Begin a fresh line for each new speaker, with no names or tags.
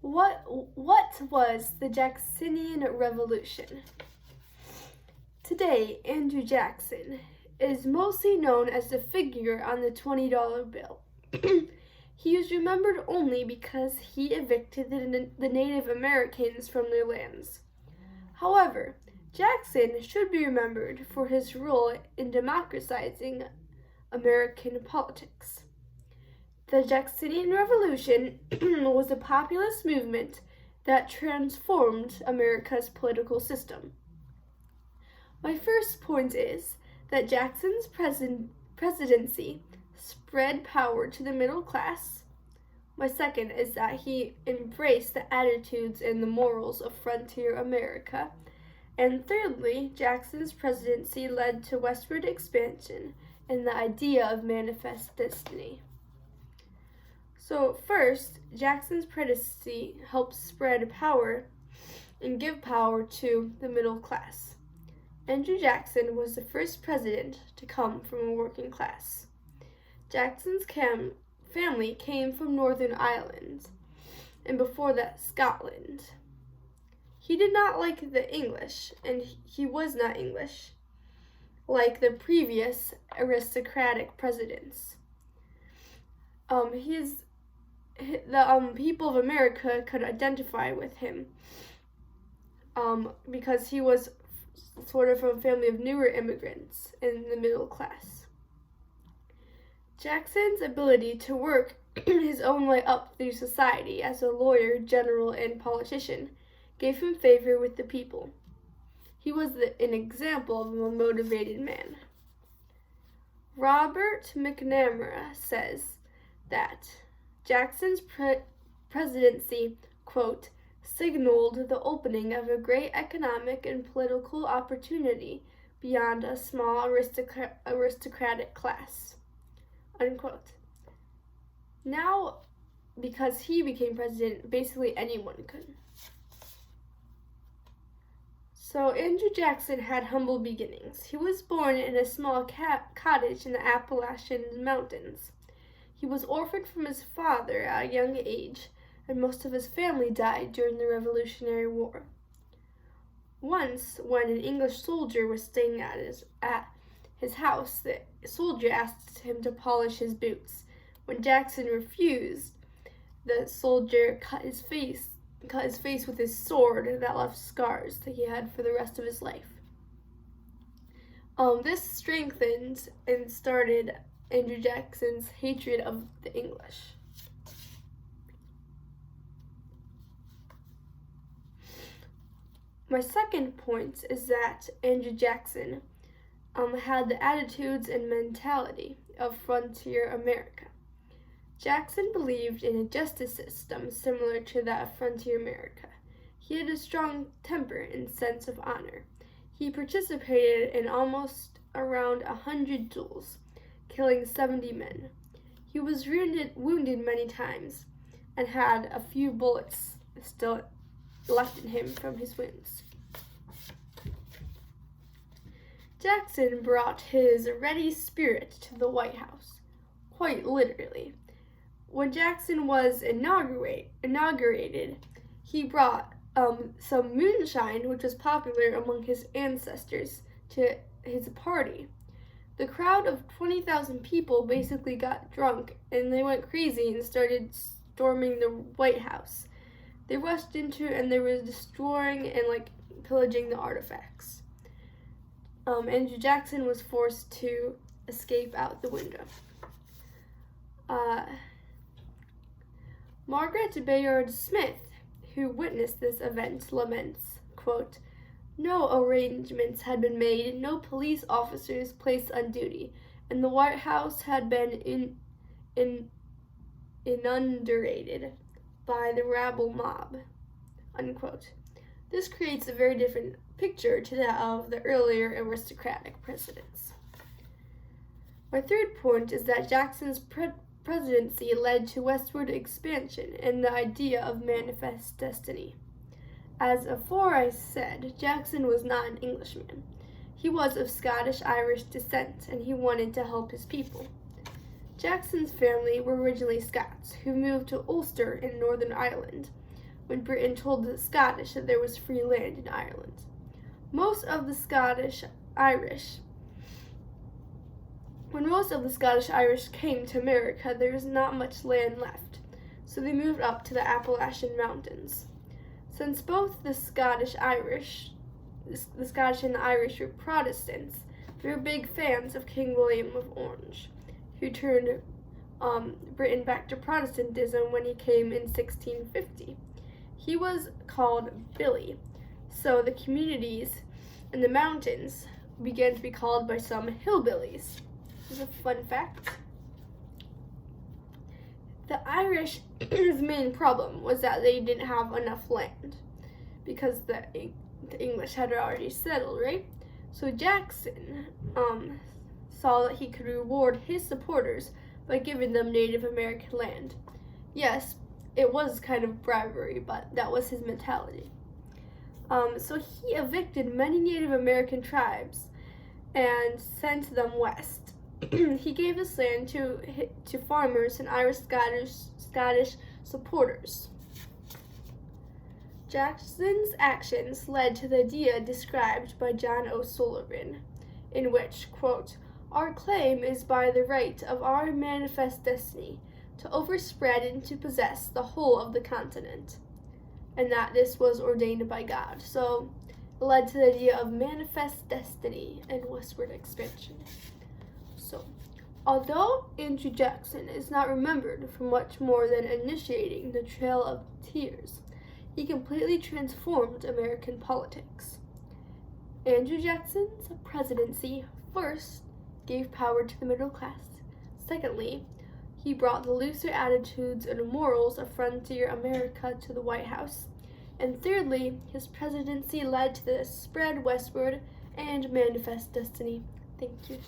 What was the Jacksonian Revolution? Today, Andrew Jackson is mostly known as the figure on the $20 bill. He is remembered only because he evicted the Native Americans from their lands. However, Jackson should be remembered for his role in democratizing American politics. The Jacksonian Revolution was a populist movement that transformed America's political system. My first point is that Jackson's presidency spread power to the middle class. My second is that he embraced the attitudes and the morals of frontier America. And thirdly, Jackson's presidency led to westward expansion and the idea of manifest destiny. So first, Jackson's presidency helped spread power and give power to the middle class. Andrew Jackson was the first president to come from a working class. Jackson's family came from Northern Ireland, and before that, Scotland. He did not like the English, and he was not English, like the previous aristocratic presidents. The people of America could identify with him because he was sort of from a family of newer immigrants in the middle class. Jackson's ability to work his own way up through society as a lawyer, general, and politician gave him favor with the people. He was an example of a motivated man. Robert McNamara says that Jackson's presidency, quote, signaled the opening of a great economic and political opportunity beyond a small aristocratic class, unquote. Now, because he became president, basically anyone could. So Andrew Jackson had humble beginnings. He was born in a small cottage in the Appalachian Mountains. He was orphaned from his father at a young age, and most of his family died during the Revolutionary War. Once, when an English soldier was staying at his house, the soldier asked him to polish his boots. When Jackson refused, the soldier cut his face with his sword that left scars that he had for the rest of his life. This strengthened and started Andrew Jackson's hatred of the English. My second point is that Andrew Jackson had the attitudes and mentality of frontier America. Jackson believed in a justice system similar to that of frontier America. He had a strong temper and sense of honor. He participated in almost around 100 duels, killing 70 men. He was wounded many times and had a few bullets still left in him from his wounds. Jackson brought his ready spirit to the White House, quite literally. When Jackson was inaugurated, he brought some moonshine, which was popular among his ancestors, to his party. The crowd of 20,000 people basically got drunk, and they went crazy and started storming the White House. They rushed into it, and they were destroying and pillaging the artifacts. Andrew Jackson was forced to escape out the window. Margaret Bayard Smith, who witnessed this event, laments, quote, "No arrangements had been made, no police officers placed on duty, and the White House had been inundated by the rabble mob," unquote. This creates a very different picture to that of the earlier aristocratic presidents. My third point is that Jackson's presidency led to westward expansion and the idea of manifest destiny. As afore I said, Jackson was not an Englishman. He was of Scottish-Irish descent, and he wanted to help his people. Jackson's family were originally Scots, who moved to Ulster in Northern Ireland. when Britain told the Scottish that there was free land in Ireland. When most of the Scottish Irish came to America, there was not much land left, so they moved up to the Appalachian Mountains. Since both the Scottish and the Irish were Protestants, they were big fans of King William of Orange, who turned Britain back to Protestantism when he came in 1650. He was called Billy, so the communities in the mountains began to be called by some hillbillies. This is a fun fact. The Irish's main problem was that they didn't have enough land because the English had already settled, right? So Jackson saw that he could reward his supporters by giving them Native American land. Yes, it was kind of bribery, but that was his mentality. So he evicted many Native American tribes and sent them west. He gave this land to farmers and Irish Scottish supporters. Jackson's actions led to the idea described by John O'Sullivan, in which, quote, "Our claim is by the right of our manifest destiny to overspread and to possess the whole of the continent," and that this was ordained by God. So it led to the idea of manifest destiny and westward expansion. So, although Andrew Jackson is not remembered for much more than initiating the Trail of Tears, he completely transformed American politics. Andrew Jackson's presidency first gave power to the middle class. Secondly, he brought the looser attitudes and morals of frontier America to the White House. And thirdly, his presidency led to the spread westward and manifest destiny. Thank you.